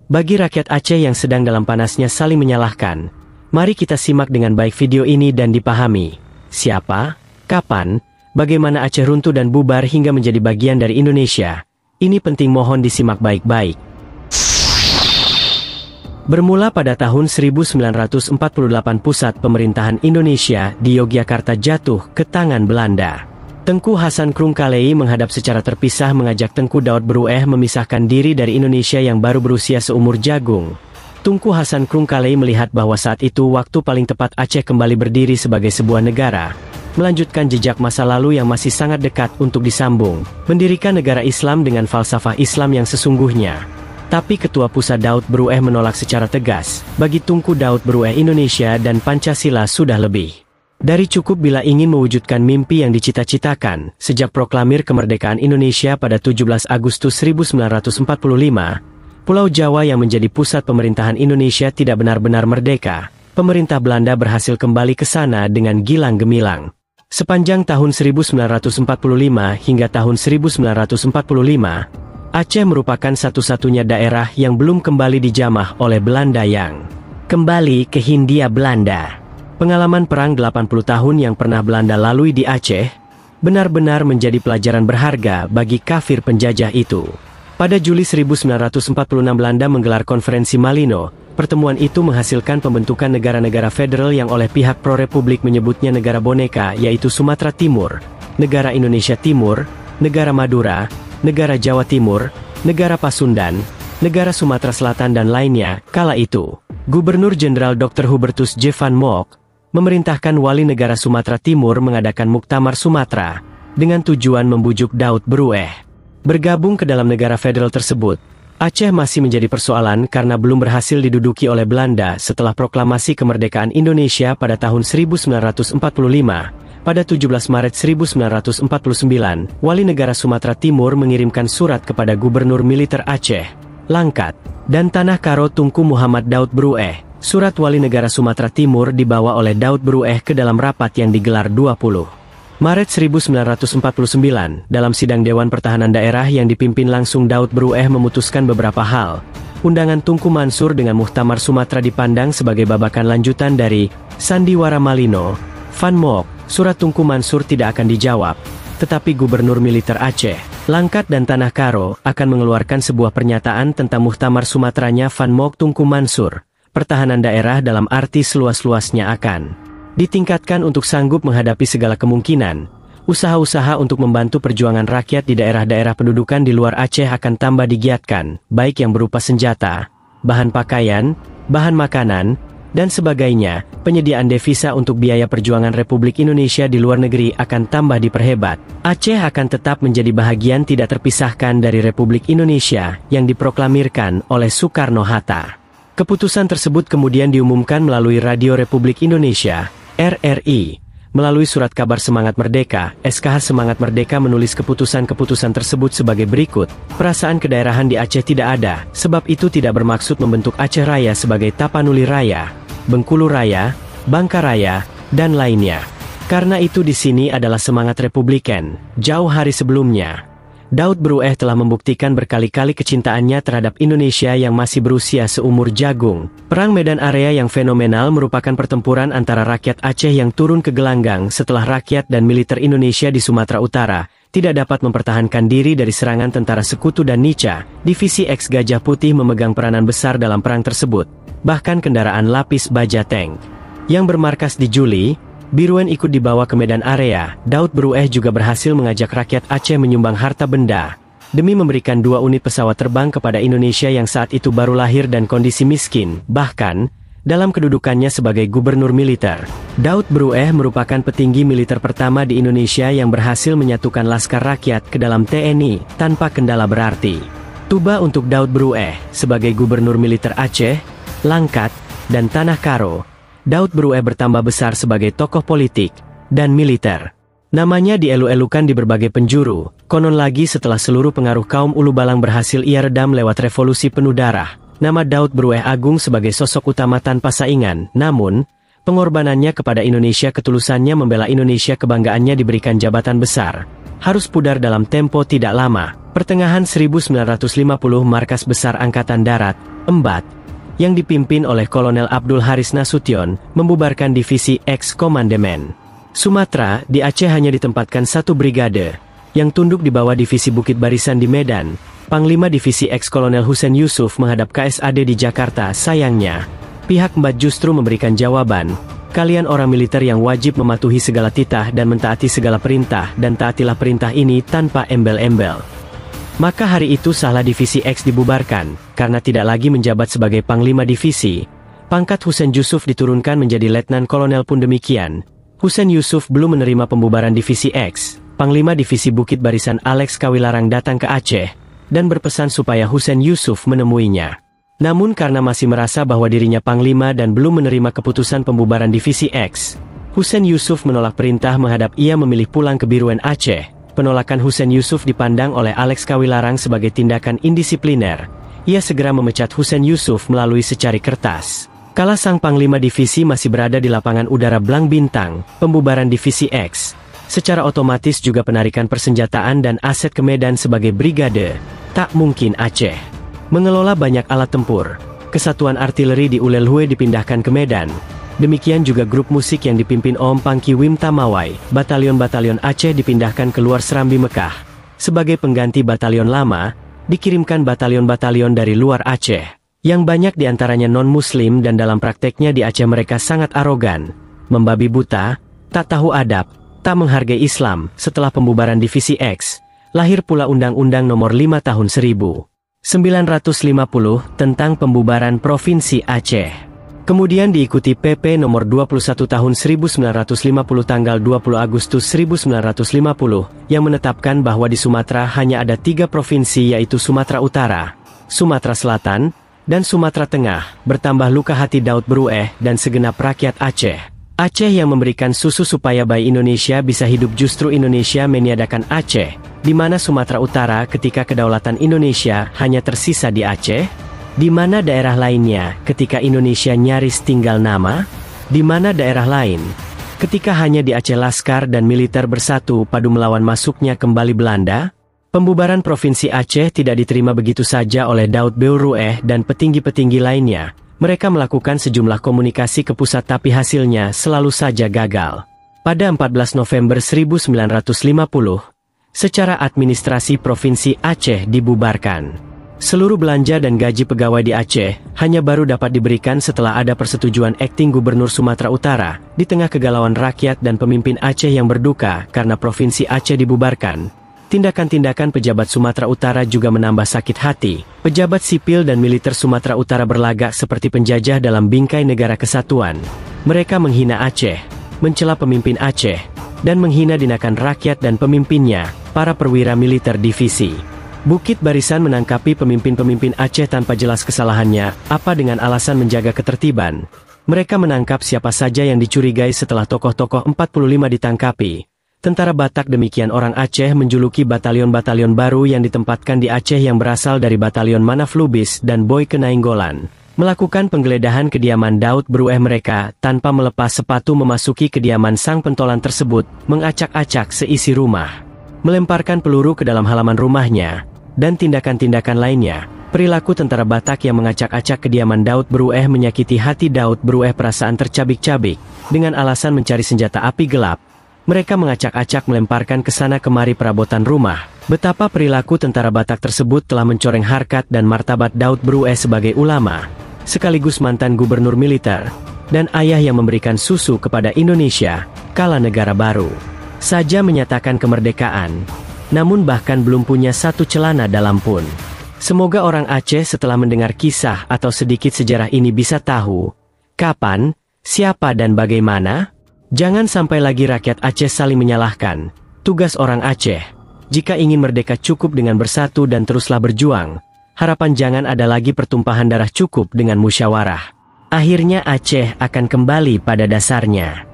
Bagi rakyat Aceh yang sedang dalam panasnya saling menyalahkan, mari kita simak dengan baik video ini dan dipahami. Siapa, kapan, bagaimana Aceh runtuh dan bubar hingga menjadi bagian dari Indonesia. Ini penting, mohon disimak baik-baik. Bermula pada tahun 1948 pusat pemerintahan Indonesia di Yogyakarta jatuh ke tangan Belanda. Tengku Hasan Krungkalei menghadap secara terpisah mengajak Tengku Daud Berueh memisahkan diri dari Indonesia yang baru berusia seumur jagung. Tengku Hasan Krungkalei melihat bahwa saat itu waktu paling tepat Aceh kembali berdiri sebagai sebuah negara, melanjutkan jejak masa lalu yang masih sangat dekat untuk disambung, mendirikan negara Islam dengan falsafah Islam yang sesungguhnya. Tapi Ketua Pusat Daud Berueh menolak secara tegas. Bagi Tengku Daud Berueh, Indonesia dan Pancasila sudah lebih dari cukup bila ingin mewujudkan mimpi yang dicita-citakan. Sejak proklamir kemerdekaan Indonesia pada 17 Agustus 1945, Pulau Jawa yang menjadi pusat pemerintahan Indonesia tidak benar-benar merdeka. Pemerintah Belanda berhasil kembali ke sana dengan gilang gemilang. Sepanjang tahun 1945 hingga tahun 1945, Aceh merupakan satu-satunya daerah yang belum kembali dijamah oleh Belanda yang kembali ke Hindia Belanda. Pengalaman perang 80 tahun yang pernah Belanda lalui di Aceh benar-benar menjadi pelajaran berharga bagi kafir penjajah itu. Pada Juli 1946 Belanda menggelar konferensi Malino. Pertemuan itu menghasilkan pembentukan negara-negara federal yang oleh pihak pro-republik menyebutnya negara boneka, yaitu Sumatera Timur, negara Indonesia Timur, negara Madura, negara Jawa Timur, negara Pasundan, negara Sumatera Selatan dan lainnya. Kala itu, Gubernur Jenderal Dr. Hubertus J. van Mock memerintahkan wali negara Sumatera Timur mengadakan Muktamar Sumatera dengan tujuan membujuk Daud Berueh bergabung ke dalam negara federal tersebut. Aceh masih menjadi persoalan karena belum berhasil diduduki oleh Belanda setelah proklamasi kemerdekaan Indonesia pada tahun 1945. Pada 17 Maret 1949, wali negara Sumatera Timur mengirimkan surat kepada Gubernur Militer Aceh, Langkat, dan Tanah Karo Tunku Muhammad Daud Berueh. Surat wali negara Sumatera Timur dibawa oleh Daud Berueh ke dalam rapat yang digelar 20 Maret 1949. Dalam sidang Dewan Pertahanan Daerah yang dipimpin langsung Daud Berueh memutuskan beberapa hal. Undangan Tunku Mansur dengan Muktamar Sumatera dipandang sebagai babakan lanjutan dari Sandiwara Malino. Van Mock, surat Tunku Mansur tidak akan dijawab, tetapi Gubernur Militer Aceh, Langkat dan Tanah Karo akan mengeluarkan sebuah pernyataan tentang Muktamar Sumateranya Van Mock Tunku Mansur. Pertahanan daerah dalam arti seluas-luasnya akan ditingkatkan untuk sanggup menghadapi segala kemungkinan. Usaha-usaha untuk membantu perjuangan rakyat di daerah-daerah pendudukan di luar Aceh akan tambah digiatkan, baik yang berupa senjata, bahan pakaian, bahan makanan, dan sebagainya. Penyediaan devisa untuk biaya perjuangan Republik Indonesia di luar negeri akan tambah diperhebat. Aceh akan tetap menjadi bahagian tidak terpisahkan dari Republik Indonesia yang diproklamirkan oleh Soekarno-Hatta. Keputusan tersebut kemudian diumumkan melalui Radio Republik Indonesia, RRI. Melalui surat kabar Semangat Merdeka, SKH Semangat Merdeka menulis keputusan-keputusan tersebut sebagai berikut. Perasaan kedaerahan di Aceh tidak ada, sebab itu tidak bermaksud membentuk Aceh Raya sebagai Tapanuli Raya, Bengkulu Raya, Bangka Raya, dan lainnya. Karena itu di sini adalah semangat Republikan. Jauh hari sebelumnya, Daud Berueh telah membuktikan berkali-kali kecintaannya terhadap Indonesia yang masih berusia seumur jagung. Perang Medan Area yang fenomenal merupakan pertempuran antara rakyat Aceh yang turun ke gelanggang setelah rakyat dan militer Indonesia di Sumatera Utara tidak dapat mempertahankan diri dari serangan tentara Sekutu dan Nica. Divisi X Gajah Putih memegang peranan besar dalam perang tersebut. Bahkan kendaraan lapis baja tank yang bermarkas di Juli, Biruan ikut dibawa ke Medan Area. Daud Berueh juga berhasil mengajak rakyat Aceh menyumbang harta benda demi memberikan 2 unit pesawat terbang kepada Indonesia yang saat itu baru lahir dan kondisi miskin. Bahkan, dalam kedudukannya sebagai gubernur militer, Daud Berueh merupakan petinggi militer pertama di Indonesia yang berhasil menyatukan laskar rakyat ke dalam TNI tanpa kendala berarti. Tuba untuk Daud Berueh sebagai gubernur militer Aceh, Langkat, dan Tanah Karo. Daud Berueh bertambah besar sebagai tokoh politik dan militer. Namanya dielu-elukan di berbagai penjuru. Konon lagi setelah seluruh pengaruh kaum Ulu Balang berhasil ia redam lewat revolusi penuh darah, nama Daud Berueh agung sebagai sosok utama tanpa saingan. Namun, pengorbanannya kepada Indonesia, ketulusannya membela Indonesia, kebanggaannya diberikan jabatan besar, harus pudar dalam tempo tidak lama. Pertengahan 1950 markas besar Angkatan Darat, Embat, yang dipimpin oleh Kolonel Abdul Haris Nasution, membubarkan divisi X Komandemen. Sumatera, di Aceh hanya ditempatkan satu brigade, yang tunduk di bawah divisi Bukit Barisan di Medan. Panglima divisi X Kolonel Hussein Yusuf menghadap KSAD di Jakarta. Sayangnya, pihak Embat justru memberikan jawaban, "Kalian orang militer yang wajib mematuhi segala titah dan mentaati segala perintah, dan taatilah perintah ini tanpa embel-embel." Maka hari itu salah divisi X dibubarkan, karena tidak lagi menjabat sebagai Panglima Divisi. Pangkat Hussein Yusuf diturunkan menjadi Letnan Kolonel pun demikian. Hussein Yusuf belum menerima pembubaran divisi X. Panglima Divisi Bukit Barisan Alex Kawilarang datang ke Aceh, dan berpesan supaya Hussein Yusuf menemuinya. Namun karena masih merasa bahwa dirinya Panglima dan belum menerima keputusan pembubaran divisi X, Hussein Yusuf menolak perintah menghadap ia memilih pulang ke Biruan Aceh. Penolakan Hussein Yusuf dipandang oleh Alex Kawilarang sebagai tindakan indisipliner. Ia segera memecat Hussein Yusuf melalui secari kertas. Kala sang Panglima Divisi masih berada di lapangan udara Blang Bintang, pembubaran divisi X, secara otomatis juga penarikan persenjataan dan aset ke Medan sebagai brigade. Tak mungkin Aceh mengelola banyak alat tempur. Kesatuan artileri di Ulelhue dipindahkan ke Medan. Demikian juga grup musik yang dipimpin Om Pangki Wim Tamawai. Batalion-batalion Aceh dipindahkan keluar Serambi Mekah. Sebagai pengganti batalion lama, dikirimkan batalion-batalion dari luar Aceh, yang banyak diantaranya non-muslim dan dalam prakteknya di Aceh mereka sangat arogan, membabi buta, tak tahu adab, tak menghargai Islam. Setelah pembubaran divisi X, lahir pula Undang-Undang Nomor 5 Tahun 1950 tentang pembubaran Provinsi Aceh. Kemudian diikuti PP Nomor 21 Tahun 1950 tanggal 20 Agustus 1950, yang menetapkan bahwa di Sumatera hanya ada 3 provinsi yaitu Sumatera Utara, Sumatera Selatan, dan Sumatera Tengah. Bertambah luka hati Daud Brueh dan segenap rakyat Aceh. Aceh yang memberikan susu supaya bayi Indonesia bisa hidup, justru Indonesia meniadakan Aceh, di mana Sumatera Utara ketika kedaulatan Indonesia hanya tersisa di Aceh. Di mana daerah lainnya ketika Indonesia nyaris tinggal nama? Di mana daerah lain ketika hanya di Aceh laskar dan militer bersatu padu melawan masuknya kembali Belanda? Pembubaran Provinsi Aceh tidak diterima begitu saja oleh Daud Brueh dan petinggi-petinggi lainnya. Mereka melakukan sejumlah komunikasi ke pusat tapi hasilnya selalu saja gagal. Pada 14 November 1950, secara administrasi Provinsi Aceh dibubarkan. Seluruh belanja dan gaji pegawai di Aceh hanya baru dapat diberikan setelah ada persetujuan akting Gubernur Sumatera Utara. Di tengah kegalauan rakyat dan pemimpin Aceh yang berduka karena Provinsi Aceh dibubarkan, tindakan-tindakan pejabat Sumatera Utara juga menambah sakit hati. Pejabat sipil dan militer Sumatera Utara berlagak seperti penjajah dalam bingkai negara kesatuan. Mereka menghina Aceh, mencela pemimpin Aceh, dan menghina dinakan rakyat dan pemimpinnya, para perwira militer divisi Bukit Barisan menangkapi pemimpin-pemimpin Aceh tanpa jelas kesalahannya, apa dengan alasan menjaga ketertiban. Mereka menangkap siapa saja yang dicurigai. Setelah tokoh-tokoh 45 ditangkapi, tentara Batak demikian orang Aceh menjuluki batalion-batalion baru yang ditempatkan di Aceh yang berasal dari batalion Manaf Lubis dan Boy Kenainggolan, melakukan penggeledahan kediaman Daud Brueh. Mereka tanpa melepas sepatu memasuki kediaman sang pentolan tersebut, mengacak-acak seisi rumah, melemparkan peluru ke dalam halaman rumahnya, dan tindakan-tindakan lainnya. Perilaku tentara Batak yang mengacak-acak kediaman Daud Brueh menyakiti hati Daud Brueh. Perasaan tercabik-cabik, dengan alasan mencari senjata api gelap, mereka mengacak-acak melemparkan ke sana kemari perabotan rumah. Betapa perilaku tentara Batak tersebut telah mencoreng harkat dan martabat Daud Brueh sebagai ulama, sekaligus mantan gubernur militer, dan ayah yang memberikan susu kepada Indonesia, kala negara baru saja menyatakan kemerdekaan, namun bahkan belum punya satu celana dalam pun. Semoga orang Aceh setelah mendengar kisah atau sedikit sejarah ini bisa tahu, kapan, siapa dan bagaimana. Jangan sampai lagi rakyat Aceh saling menyalahkan. Tugas orang Aceh, jika ingin merdeka cukup dengan bersatu dan teruslah berjuang. Harapan jangan ada lagi pertumpahan darah, cukup dengan musyawarah. Akhirnya Aceh akan kembali pada dasarnya.